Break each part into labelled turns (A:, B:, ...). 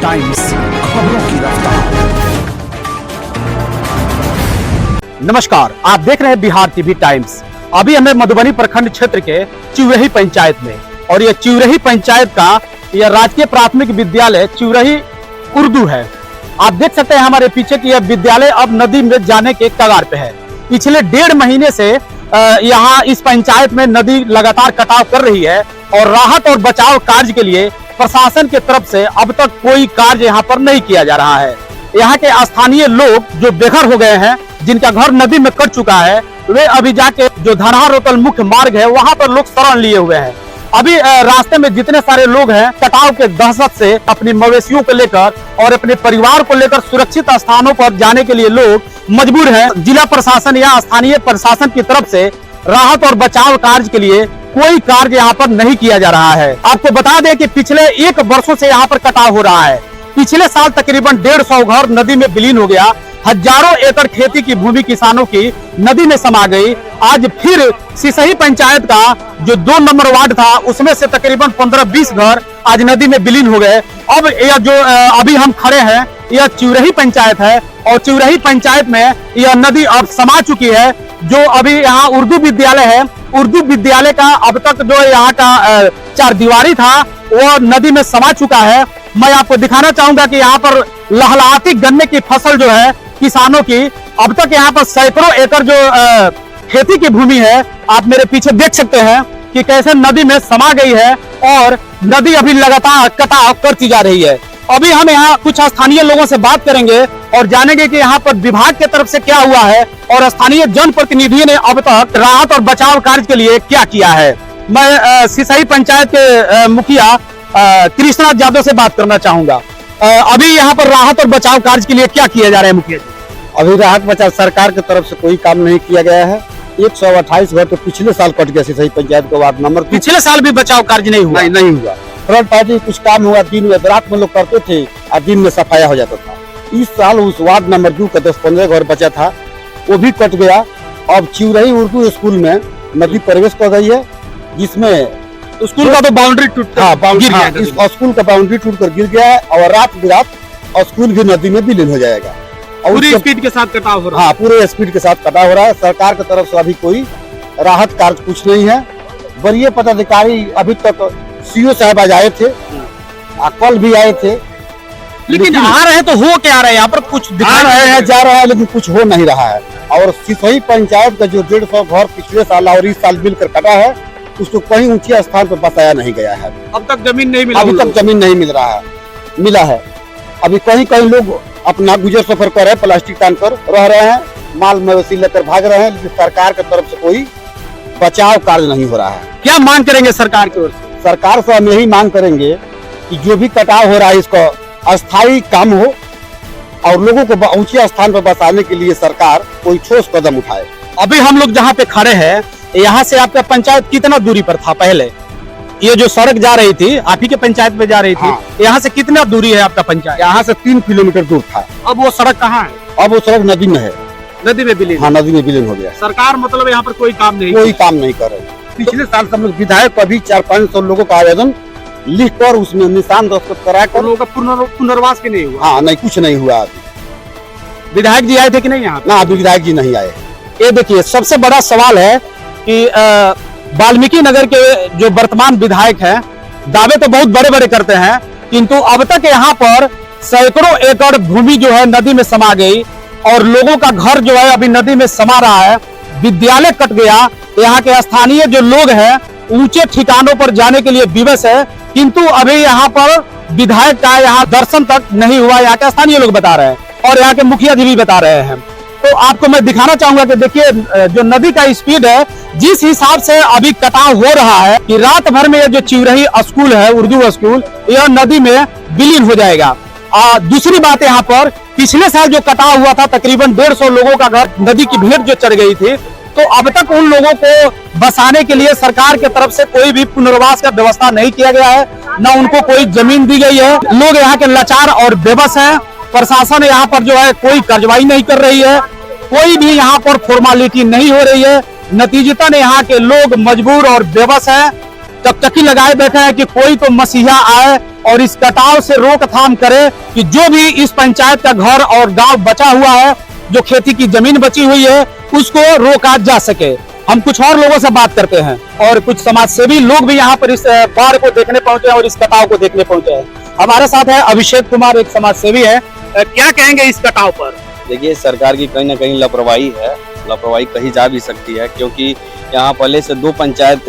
A: Times, खबरों की रफ्तार।
B: नमस्कार, आप देख रहे हैं बिहार टीवी टाइम्स। अभी हमें मधुबनी प्रखंड क्षेत्र के चिउरही पंचायत में, और ये चिउरही पंचायत का यह राजकीय प्राथमिक विद्यालय चिउरही उर्दू है। आप देख सकते हैं हमारे पीछे कि यह विद्यालय अब नदी में जाने के कगार पे है। पिछले 1.5 महीने से यहाँ इस पंचायत में नदी लगातार कटाव कर रही है और राहत और बचाव कार्य के लिए प्रशासन के तरफ से अब तक कोई कार्य यहाँ पर नहीं किया जा रहा है। यहाँ के स्थानीय लोग जो बेघर हो गए हैं, जिनका घर नदी में कट चुका है, वे अभी जाके जो धनहा रोतल मुख्य मार्ग है वहां पर लोग शरण लिए हुए हैं। अभी रास्ते में जितने सारे लोग हैं, कटाव के दहशत से अपनी मवेशियों को लेकर और अपने परिवार को लेकर सुरक्षित स्थानों पर जाने के लिए लोग मजबूर हैं। जिला प्रशासन या स्थानीय प्रशासन की तरफ से राहत और बचाव कार्य के लिए कोई कार्य यहाँ पर नहीं किया जा रहा है। आपको बता दें कि पिछले 1 वर्षों से यहाँ पर कटाव हो रहा है। पिछले साल तकरीबन 150 घर नदी में विलीन हो गया। हजारों एकड़ खेती की भूमि किसानों की नदी में समा गई। आज फिर सिसही पंचायत का जो 2 नंबर वार्ड था, उसमें से तकरीबन 15-20 घर आज नदी में विलीन हो गए। अब यह जो अभी हम खड़े हैं, यह चिउरही पंचायत है और चिउरही पंचायत में यह नदी अब समा चुकी है। जो अभी यहाँ उर्दू विद्यालय है, उर्दू विद्यालय का अब तक जो यहाँ का 4 दीवारी था वो नदी में समा चुका है। मैं आपको दिखाना चाहूंगा कि यहाँ पर लहलहाती गन्ने की फसल जो है किसानों की, अब तक यहाँ पर सैकड़ों एकड़ जो खेती की भूमि है, आप मेरे पीछे देख सकते हैं कि कैसे नदी में समा गई है और नदी अभी लगातार कटाव करती जा रही है। अभी हम यहाँ कुछ स्थानीय लोगों से बात करेंगे और जानेंगे कि यहाँ पर विभाग की तरफ से क्या हुआ है और स्थानीय जनप्रतिनिधियों ने अब तक राहत और बचाव कार्य के लिए क्या किया है। मैं सिसही पंचायत के मुखिया कृष्णा यादव से बात करना चाहूंगा। अभी यहाँ पर राहत और बचाव कार्य के लिए क्या किया जा रहा है मुखिया जी?
C: अभी राहत बचाव सरकार की तरफ से कोई काम नहीं किया गया है। 128 घर तो पिछले साल कट गया सिसही पंचायत का वार्ड नंबर।
B: पिछले साल भी बचाव कार्य नहीं हुआ?
C: नहीं हुआ। फ्रंट पार्टी कुछ काम हुआ, दिन में रात में लोग करते थे और दिन में सफाया हो जाता था। इस साल उस वार्ड नंबर 2 का 10-15 घर बचा था, वो भी कट गया। अब चिउरही उर्दू स्कूल में नदी प्रवेश कर गई है, जिसमें
B: स्कूल का तो बाउंड्री टूट
C: स्कूल का बाउंड्री टूट कर गिर गया है और रात बिरात स्कूल भी नदी में विलीन हो जाएगा।
B: और पूरी स्पीड के साथ कटाव हो रहा है।
C: हाँ, पूरे स्पीड के साथ कटाव हो रहा है। सरकार की तरफ से अभी कोई राहत कार्य कुछ नहीं है। वरीय पदाधिकारी अभी तक सीओ साहब आज आए थे, कल भी आए थे,
B: लेकिन आ रहे तो हो क्या रहा है? यहाँ पर कुछ
C: आ रहे हैं, जा रहा है, लेकिन कुछ हो नहीं रहा है। और सिसही पंचायत का जो 150 घर पिछले साल और इस साल मिलकर कटा है, उसको कहीं ऊंचे स्थान पर बसाया नहीं गया है।
B: अब तक जमीन नहीं मिला,
C: अभी तक जमीन नहीं मिला है। अभी कहीं कहीं लोग अपना गुजर सफर कर रहे हैं, प्लास्टिक तान कर रह रहे हैं, माल मवेशी लेकर भाग रहे हैं, लेकिन सरकार की तरफ से कोई बचाव कार्य नहीं हो रहा है।
B: क्या मांग करेंगे सरकार की ओर से?
C: सरकार से हम यही मांग करेंगे कि जो भी कटाव हो रहा है इसका अस्थायी काम हो और लोगों को ऊंचे स्थान पर बसाने के लिए सरकार कोई ठोस कदम उठाए।
B: अभी हम लोग जहाँ पे खड़े हैं, यहाँ से आपका पंचायत कितना दूरी पर था? पहले ये जो सड़क जा रही थी, आप ही के पंचायत में जा रही थी, यहाँ से कितना दूरी है आपका पंचायत?
C: यहाँ से 3 किलोमीटर दूर था।
B: अब वो सड़क कहाँ है?
C: अब वो सड़क नदी में है।
B: नदी में विलीन?
C: हाँ, नदी में विलीन हो गया।
B: सरकार मतलब यहाँ पर कोई काम नहीं
C: कर रही। पिछले साल सब लोग विधायक कभी 400-500 लोगों का आवेदन लिख कर उसमें निशान दस्तखत करा कर
B: लोगों का पुनर्वास भी नहीं हुआ।
C: हाँ, नहीं, कुछ नहीं हुआ। अभी
B: विधायक जी आए थे कि नहीं यहाँ?
C: ना, अभी विधायक जी नहीं आए।
B: ये देखिए, सबसे बड़ा सवाल है कि वाल्मीकि नगर के जो वर्तमान विधायक हैं, दावे तो बहुत बड़े बड़े करते हैं, किंतु अब तक यहाँ पर सैकड़ों एकड़ भूमि जो है नदी में समा गई और लोगों का घर जो है अभी नदी में समा रहा है। विद्यालय कट गया। यहाँ के स्थानीय जो लोग हैं ऊंचे ठिकानों पर जाने के लिए विवश है, किंतु अभी यहाँ पर विधायक का यहाँ दर्शन तक नहीं हुआ, यहाँ के स्थानीय लोग बता रहे हैं और यहाँ के मुखिया जी भी बता रहे हैं। तो आपको मैं दिखाना चाहूंगा कि देखिए, जो नदी का स्पीड है, जिस हिसाब से अभी कटाव हो रहा है कि रात भर में जो चिउरही स्कूल है, उर्दू स्कूल, यह नदी में विलीन हो जाएगा। दूसरी बात, यहाँ पर पिछले साल जो कटाव हुआ था, तकरीबन 150 लोगों का घर नदी की भीड़ जो चढ़ गई थी, तो अब तक उन लोगों को बसाने के लिए सरकार की तरफ से कोई भी पुनर्वास का व्यवस्था नहीं किया गया है, न उनको कोई जमीन दी गई है। लोग यहाँ के लाचार और बेबस हैं। प्रशासन यहाँ पर जो है कोई कार्रवाई नहीं कर रही है, कोई भी यहाँ पर फॉर्मेलिटी नहीं हो रही है। नतीजतन यहाँ के लोग मजबूर और बेबस हैं, टकटकी लगाए बैठे हैं कि कोई तो मसीहा आए और इस कटाव से रोकथाम करे कि जो भी इस पंचायत का घर और गांव बचा हुआ है, जो खेती की जमीन बची हुई है, उसको रोका जा सके। हम कुछ और लोगों से बात करते हैं और कुछ समाज सेवी लोग भी यहाँ पर इस बाढ़ को देखने पहुंचे हैं और इस कटाव को देखने पहुंचे हैं। हमारे साथ है अभिषेक कुमार, एक समाज सेवी है। क्या कहेंगे इस कटाव पर?
D: देखिए, सरकार की कहीं ना कहीं लापरवाही है, लापरवाही कही जा भी सकती है, क्योंकि यहाँ पहले से 2 पंचायत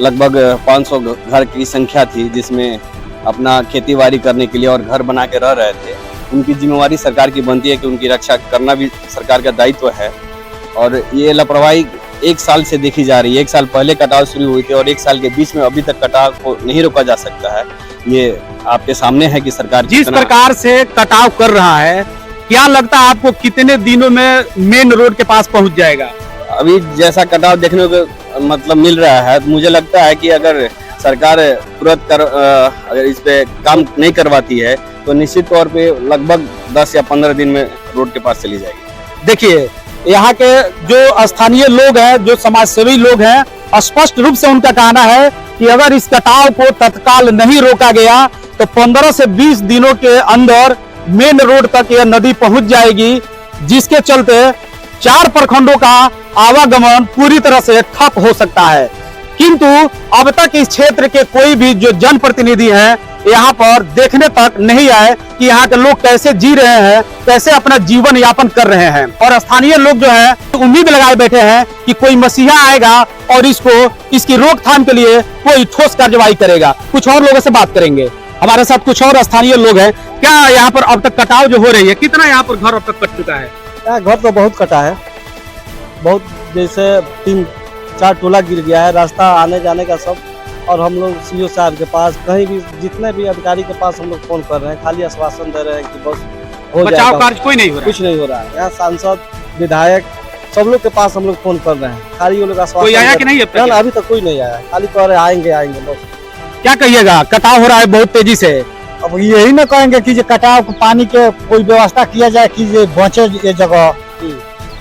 D: लगभग 500 घर की संख्या थी, जिसमें अपना खेतीबाड़ी करने के लिए और घर बना के रह रहे थे। उनकी जिम्मेवारी सरकार की बनती है कि उनकी रक्षा करना भी सरकार का दायित्व है। और ये लापरवाही 1 साल से देखी जा रही है। 1 साल पहले कटाव शुरू हुई थी और 1 साल के बीच में अभी तक कटाव को नहीं रोका जा सकता है। ये आपके सामने है कि सरकार
B: जिस प्रकार से कटाव कर रहा है, क्या लगता है आपको कितने दिनों में मेन रोड के पास पहुंच जाएगा?
D: अभी जैसा कटाव देखने को मतलब मिल रहा है, मुझे लगता है कि अगर सरकार तुरंत अगर इस पे काम नहीं करवाती है तो निश्चित तौर पे लगभग 10 या 15 दिन में रोड के पास चली जाएगी।
B: देखिए, यहाँ के जो स्थानीय लोग हैं, जो समाज सेवी लोग हैं, स्पष्ट रूप से उनका कहना है कि अगर इस कटाव को तत्काल नहीं रोका गया तो 15 से 20 दिनों के अंदर मेन रोड तक यह नदी पहुंच जाएगी, जिसके चलते 4 प्रखंडों का आवागमन पूरी तरह से ठप हो सकता है। किंतु अब तक इस क्षेत्र के कोई भी जो जनप्रतिनिधि हैं यहाँ पर देखने तक नहीं आए कि यहाँ के लोग कैसे जी रहे हैं, कैसे अपना जीवन यापन कर रहे हैं। और स्थानीय लोग जो है उम्मीद लगाए बैठे हैं कि कोई मसीहा आएगा और इसकी रोकथाम के लिए कोई ठोस कार्रवाई करेगा। कुछ और लोगों से बात करेंगे। हमारे साथ कुछ और स्थानीय लोग हैं। क्या यहाँ पर अब तक कटाव जो हो रही है, कितना यहाँ पर घर अब तक कट चुका है?
E: घर तो बहुत कटा है, बहुत, जैसे 3-4 टोला गिर गया है, रास्ता आने जाने का सब। और हम लोग सीओ साहब के पास, कहीं भी जितने भी अधिकारी के पास हम लोग फोन कर रहे हैं, खाली आश्वासन दे रहे हैं कि बस हो जाएगा।
B: बचाव कार्य कोई नहीं हो रहा है।
E: कुछ नहीं हो रहा है। यहाँ सांसद, विधायक, सब लोग के पास हम लोग फोन कर रहे हैं, खाली वो लोग आश्वासन।
B: कोई आया कि नहीं अब तक?
E: अभी तक कोई नहीं आया, खाली कह रहे आएंगे बस।
B: क्या कहिएगा, कटाव हो रहा है बहुत तेजी से।
C: अब यही ना कहेंगे कि जो कटाव को पानी के कोई व्यवस्था किया जाए कि ये बचे ये जगह।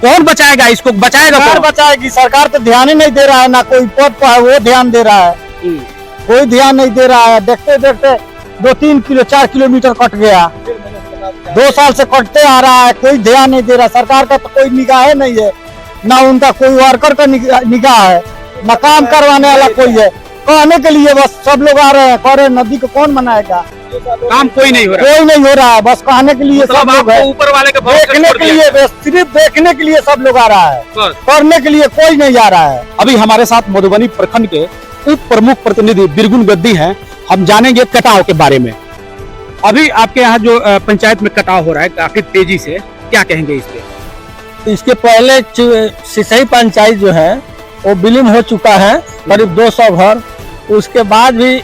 B: कौन बचाएगा इसको? बचाएगा
C: सरकार
B: कौन?
C: बचाएगी। सरकार तो ध्यान ही नहीं दे रहा है, ना कोई पद पर है वो ध्यान दे रहा है, कोई ध्यान नहीं दे रहा है। देखते देखते 2-3 किलो 4 किलोमीटर कट गया, 2 साल से कटते आ रहा है, कोई ध्यान नहीं दे रहा। सरकार का तो कोई निगाह नहीं है, ना उनका कोई वर्कर का निगाह है, ना काम करवाने वाला कोई है। कहने के लिए बस सब लोग आ रहे हैं, कह रहे नदी को कौन बनाएगा,
B: काम कोई नहीं हो रहा है।
C: कोई नहीं हो रहा है। बस कहने के लिए सब लोग है,
B: ऊपर वाले के भरोसे
C: देखने
B: छोड़
C: के
B: दिया।
C: लिए, बस सिर्फ देखने के लिए सब लोग आ रहा है,
B: बस।
C: करने के लिए कोई नहीं आ रहा है।
B: अभी हमारे साथ मधुबनी प्रखंड के उप प्रमुख प्रतिनिधि बिरगुन गद्दी हैं। हम जानेंगे कटाव के बारे में। अभी आपके यहाँ जो पंचायत में कटाव हो रहा है काफी तेजी से, क्या कहेंगे इस पे?
E: इसके पहले सिसई पंचायत जो है वो विलीन हो चुका है, करीब 200 घर। उसके बाद भी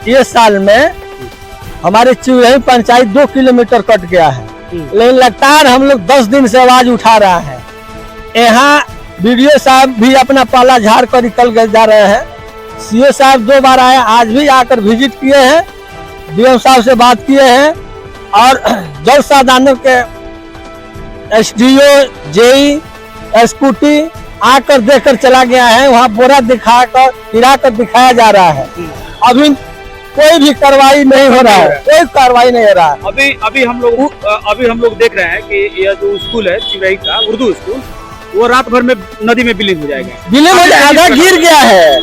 E: ये साल में हमारे चिवरही पंचायत 2 किलोमीटर कट गया है, लेकिन लगातार हम लोग 10 दिन से आवाज उठा रहा है। यहाँ बीडीओ साहब भी अपना पाला झाड़ कर निकल गए जा रहे हैं। सीओ साहब 2 बार आए, आज भी आकर विजिट किए हैं, डीएम साहब से बात किए हैं। और जल संसाधन के एसडीओ, जेई, स्कूटी आकर देखकर चला गया है। वहाँ बोरा दिखाकर गिरा कर दिखाया जा रहा है। अभी कोई भी कार्रवाई नहीं हो रहा है, कोई कार्रवाई नहीं हो रहा है।
B: अभी हम लोग देख रहे हैं कि यह जो स्कूल है चिवरही का उर्दू स्कूल, वो रात भर में नदी में विलीन हो जाएगा।
E: विलीन हो जाएगा, आधा गिर गया है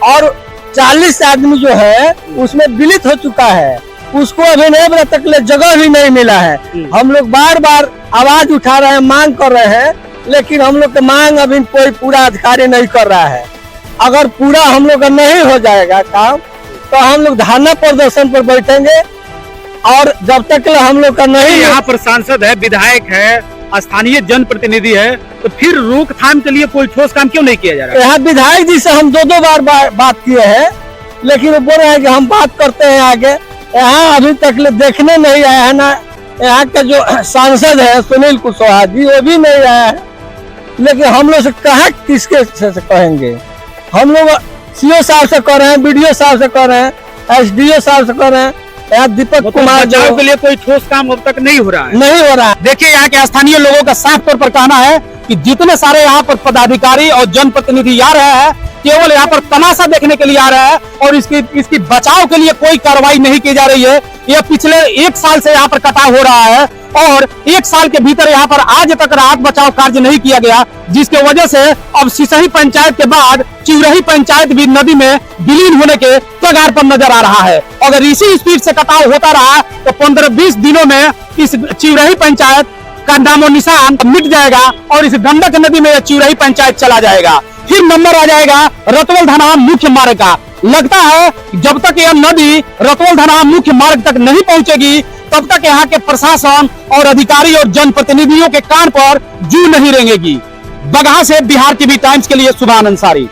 E: और 40 आदमी जो है उसमें विलित हो चुका है। उसको अभी नहीं तक ले जगह भी नहीं मिला है। हम लोग बार बार आवाज उठा रहे हैं, मांग कर रहे हैं, लेकिन हम लोग की मांग अभी कोई पूरा अधिकारी नहीं कर रहा है। अगर पूरा हम लोग का नहीं हो जाएगा काम तो हम लोग धरना प्रदर्शन पर बैठेंगे। और जब तक हम लोग का नहीं,
B: यहाँ पर सांसद है, विधायक है, स्थानीय जनप्रतिनिधि है, तो फिर रोकथाम के लिए कोई ठोस काम क्यों नहीं किया जा रहा है?
E: यहाँ विधायक जी से हम 2-2 बार बात किए हैं, लेकिन वो बोल रहे हैं कि हम बात करते हैं आगे। यहाँ अभी तक देखने नहीं आया है। ना यहाँ के जो सांसद है सुनील कुशवाहा जी, वो भी नहीं आया है। लेकिन हम लोग से कहा किसके से कहेंगे? हम लोग सीओ साहब से कर रहे हैं, बीडीओ साहब से कर रहे हैं, एसडीओ साहब से कर रहे हैं। यहाँ दीपक कुमार
B: बचाव के लिए कोई ठोस काम अब तक नहीं हो रहा है।
E: नहीं हो रहा है।
B: देखिए, यहाँ के स्थानीय लोगों का साफ तौर पर कहना है कि जितने सारे यहाँ पर पदाधिकारी और जनप्रतिनिधि आ रहे हैं, केवल यहाँ पर तमाशा देखने के लिए आ रहे हैं और इसकी बचाव के लिए कोई कार्रवाई नहीं की जा रही है। ये पिछले 1 साल से यहाँ पर कटाव हो रहा है और 1 साल के भीतर यहाँ पर आज तक राहत बचाव कार्य नहीं किया गया, जिसके वजह से अब सिसही पंचायत के बाद चिउरही पंचायत भी नदी में विलीन होने के कगार पर नजर आ रहा है। अगर इसी स्पीड से कटाव होता रहा तो 15-20 दिनों में इस चिउरही पंचायत का नामो निशान मिट जाएगा और इस गंडक नदी में चिउरही पंचायत चला जाएगा। फिर नंबर आ जाएगा रतवल धनाम मुख्य मार्ग का। लगता है जब तक यह नदी रतवल धनाम मुख्य मार्ग तक नहीं पहुंचेगी तब तक यहाँ के प्रशासन और अधिकारी और जनप्रतिनिधियों के कान पर जू नहीं रेंगेगी। बगहा से बिहार टीवी टाइम्स के लिए सुभान अंसारी।